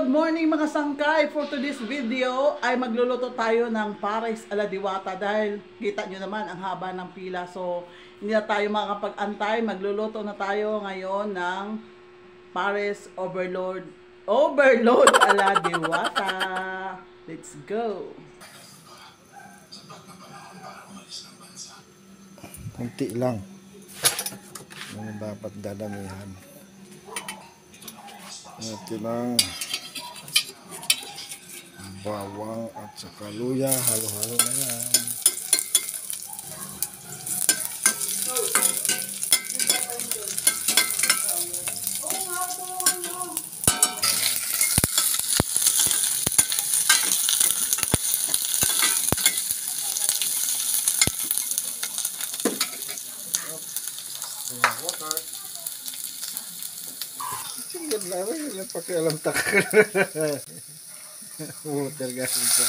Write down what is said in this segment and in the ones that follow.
Good morning mga sangkay! For today's video ay magluluto tayo ng pares ala diwata dahil kita nyo naman ang haba ng pila, so hindi na tayo makakapag-antay. Magluluto na tayo ngayon ng pares overload ala diwata. Let's go! Kunti lang. Ano dapat dadamihan? Ito lang bawang at saka luya, halo-halo na yan. Water. Singkat lang yung pakialam takal. Water galing sa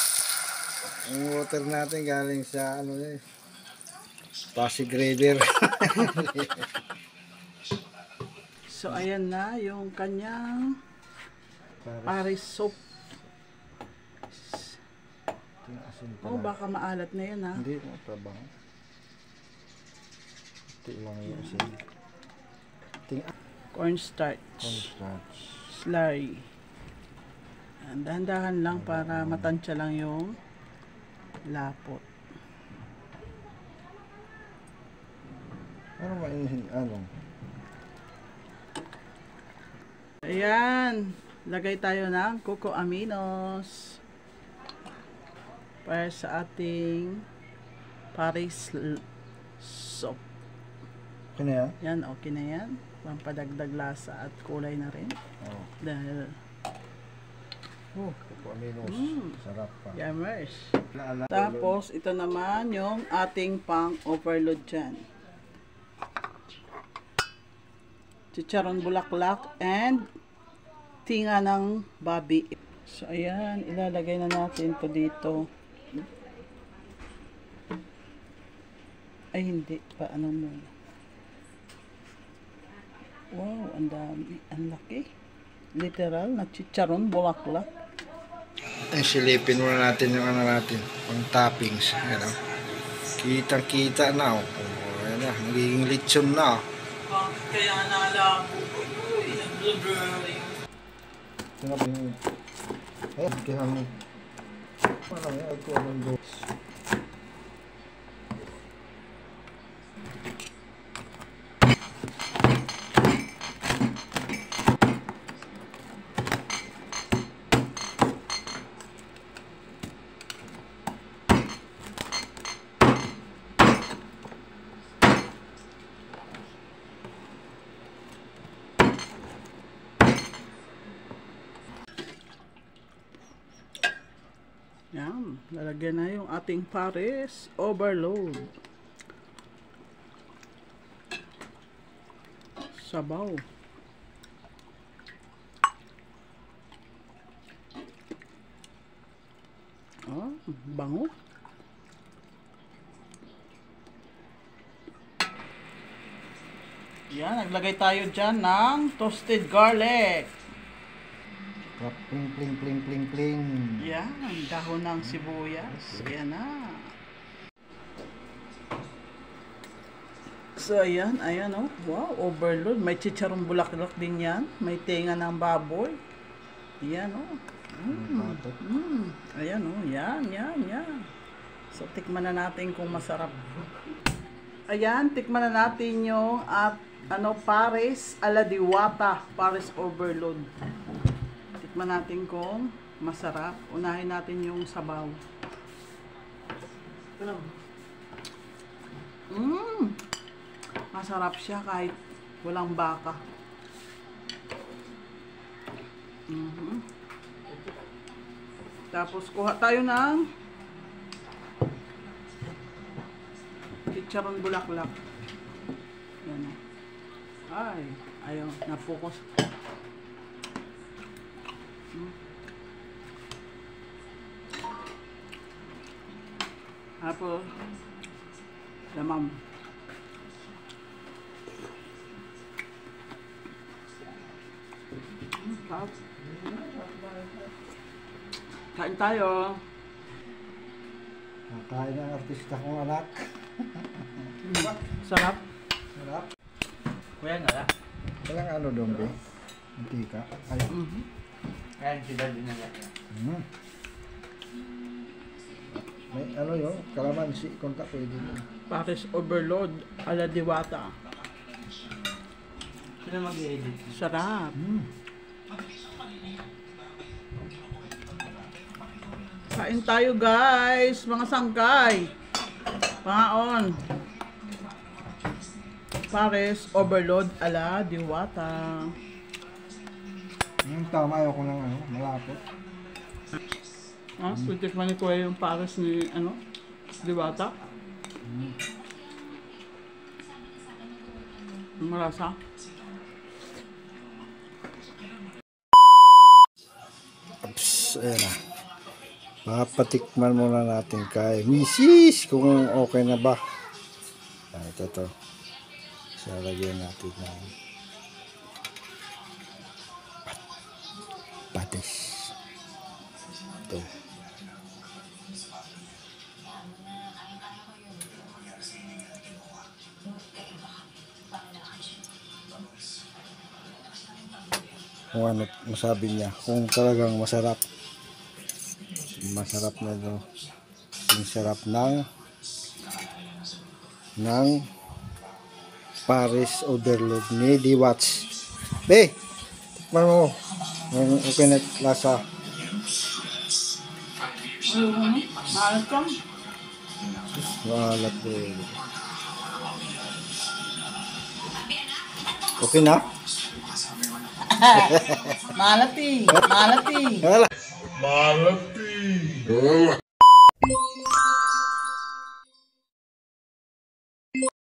ang water natin galing sa ano eh, Pasig River. So ayan na yung kanyang pares soup. Oh, baka maalat na yan ha. Hindi mo trabaho. Ito lang yung asin. Cornstarch. Slurry. Dahan-dahan lang para matansya lang yung lapot. Ano ba ano? Ayan. Lagay tayo ng coco aminos para sa ating pares soup. Okay na yan? Yan, okay na yan. Pampadagdag lasa at kulay na rin. Oo. Dahil Coco aminos. Sarap pa. yummers. Tapos, ito naman yung ating pang overload dyan. Chicharon bulaklak and tinga ng babi. So, ayan. Ilalagay na natin to dito. Ay, hindi. Paano mo? Wow, ang dami. Ang laki. Literal na chicharon bulaklak. Ay, silipin muna natin yung ano natin, pang toppings. Ano? Kitang-kita na. Ayan na, nagiging lechon na. Kaya nalabo. Uy, blurry. Ito nga ba yung... Ayan, kaya mo. Parang yan, ito ang dos. Yan, lalagyan na yung ating pares overload. Sabaw. Oh, bango. Yan, naglagay tayo dyan ng toasted garlic. Pling, pling, pling, pling, pling. Yan, dahon ng sibuyas. Yan na. So, ayan, ayan oh. Wow, overload. May chicharong bulaklak din yan. May tenga ng baboy. Ayan oh. Ayan oh, yan. So, tikman na natin kung masarap. Ayan, tikman na natin yung pares ala diwata, pares overload. Tikman natin kung masarap. Unahin natin yung sabaw. Masarap siya kahit walang baka. Tapos kuha tayo ng chicharon bulaklak. Yan. Ay, ayaw, na-focus. Tapos lamam. Sarap. Kain tayo. Nakain ng artista kong anak. Sarap. Sarap. Kuya nga lang. Walang ano doon, be? Mantika. Ay. Kaya sila din na lang. May ano yun? Kalamansi. Kung ka pwede mo. Paris overload ala diwata. Sino mag-i-edit? Sarap. Kain tayo guys, mga sangkay. Pangaon. Pares overload ala diwata. Tama ayaw ko ng ano, malapot. Pitik man ni Kuya yung pares ni ano, diwata. Malasa. Ups, ayan na. Papatikman muna natin kay Mrs. kung okay na ba. Ito. Salagyan natin ng patis. Ito. Kung ano masabi niya, kung talagang masarap na ito, yung sarap ng Paris overload ni Diwats. Be, tikman mo yung okay na lasa. Maalat ka? Maalat eh. Okay na? Malati. Wala. Malati.